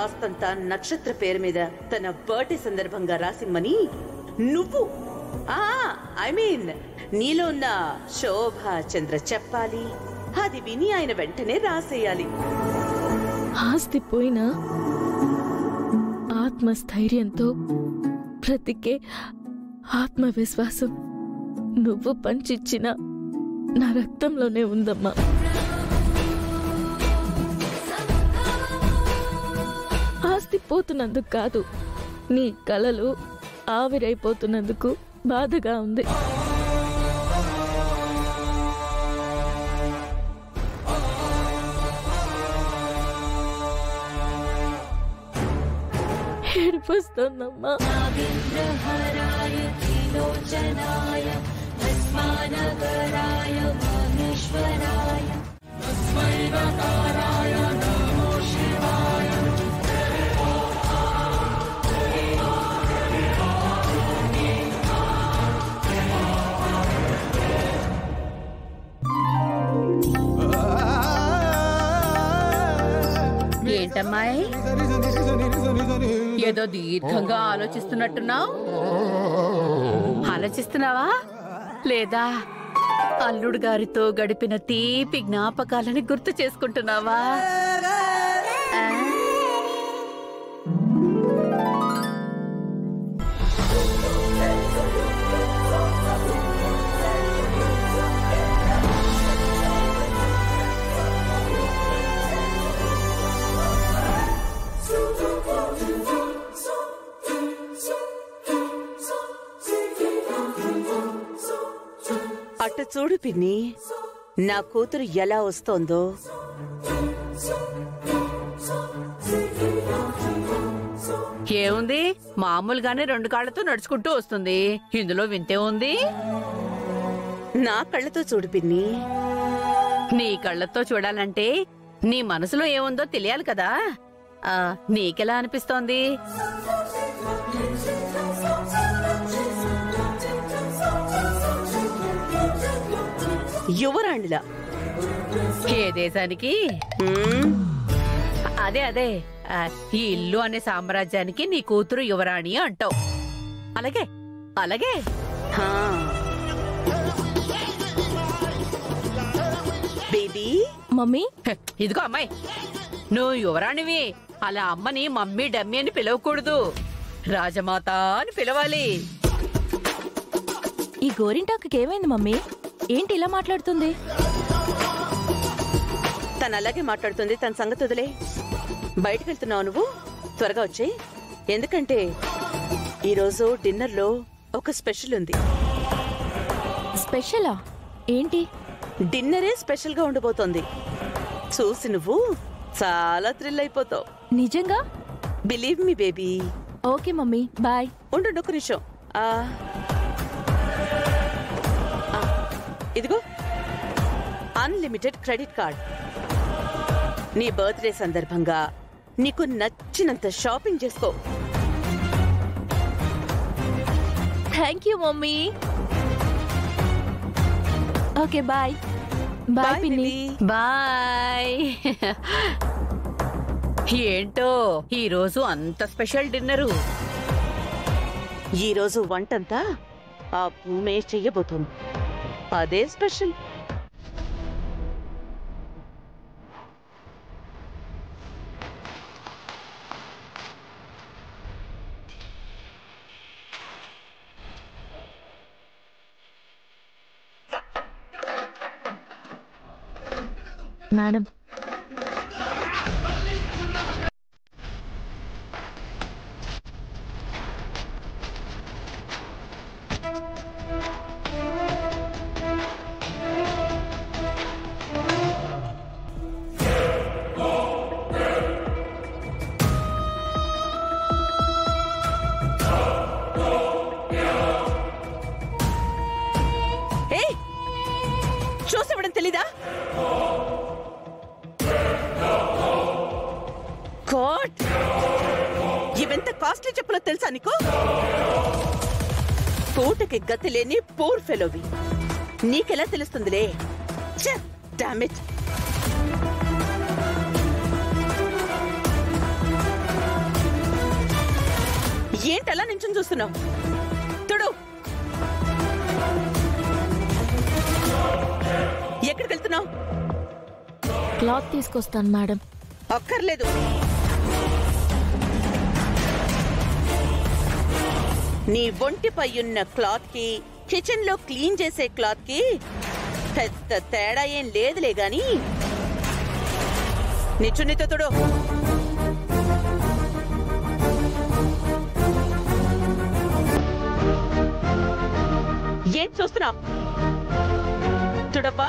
ఆస్తంతా నక్షత్ర పేరు మీద తన బర్త్డే సందర్భంగా రాసిమ్మని నువ్వు ఐ మీన్ నీలో ఉన్న శోభా చంద్ర చెప్పాలి. అది విని ఆయన వెంటనే రాసేయాలి. ఆస్తి పోయినా ఆత్మస్థైర్యంతో బ్రతికే ఆత్మవిశ్వాసం నువ్వు పంచిచ్చిన నా రక్తంలోనే ఉందమ్మా. ఆస్తి పోతున్నందుకు కాదు, నీ కలలు ఆవిరైపోతున్నందుకు బాధగా ఉంది. ఏడిపోస్తుందమ్మా. ఏంటమ్మాయి, ఏదో దీర్ఘంగా ఆలోచిస్తున్నట్టున్నావు. ఆలోచిస్తున్నావా లేదా అల్లుడు గారితో గడిపిన తీపి జ్ఞాపకాలని గుర్తు చేసుకుంటున్నావా? అటు చూడు పిన్ని, నా కూతురు ఎలా వస్తోందో. ఏముంది, మామూలుగానే 2 కాళ్లతో నడుచుకుంటూ వస్తుంది. ఇందులో వింతే ఉంది. నా కళ్ళతో చూడు పిన్ని. నీ కళ్ళతో చూడాలంటే నీ మనసులో ఏముందో తెలియాలి కదా. నీకెలా అనిపిస్తోంది? యువరాణిలా. ఏ దేశానికి? అదే ఈ ఇల్లు అనే సామ్రాజ్యానికి నీ కూతురు యువరాణి అంటావు. అలాగే అలాగే. బేబీ. మమ్మీ. ఇదిగో అమ్మాయి, నువ్వు యువరాణివి. అలా అమ్మని మమ్మీ డమ్మీ అని పిలవకూడదు, రాజమాత అని పిలవాలి. ఈ గోరింటాకు ఏమైంది మమ్మీ? ఏంటి ఇలా మాట్లాడుతుంది? తను అలాగే మాట్లాడుతుంది. తన సంగతి వదిలే. బయటకు వెళ్తున్నావు నువ్వు? త్వరగా వచ్చేయ్. ఎందుకంటే ఈరోజు డిన్నర్లో ఒక స్పెషల్ ఉంది. స్పెషలా? ఏంటి? డిన్నరే స్పెషల్ గా ఉండబోతోంది. చూసి నువ్వు చాలా థ్రిల్ అయిపోతావు. నిజంగా? Believe me baby. Okay mummy, bye. ఉండు ఒక నిమిషం. ఇదిగో అన్లిమిటెడ్ క్రెడిట్ కార్డ్. నీ బర్త్డే సందర్భంగా నీకు నచ్చినంత షాపింగ్ చేసుకో. Thank you mummy. Okay bye. Bye పిన్ని. బాయ్. ఏంటో ఈరోజు అంత స్పెషల్ డిన్నరు. ఈరోజు వంటంతా ఆ భూమే చెయ్యబోతుంది. అదే స్పెషల్. మేడం, చూసివ్వడం తెలీదా? గాడ్, ఇవెంత కాస్ట్లీ చెప్పులో తెలుసా నీకు? పూటకి గతి లేని పూర్ ఫెలోవి. నీకెలా తెలుస్తుందిలే? Damn it. ఏంటలా నించుని చూస్తున్నావు? తుడు. ఎక్కడికి వెళ్తున్నావు? క్లాత్ తీసుకొస్తాను మేడం. అక్కర్లేదు. నీ ఒంటిపై ఉన్న క్లాత్ కి కిచెన్ లో క్లీన్ చేసే క్లాత్ కి పెద్ద తేడా ఏం లేదులే గాని నీ చున్నీతో తుడు. ఏం చూస్తున్నావు? తుడబ్బా.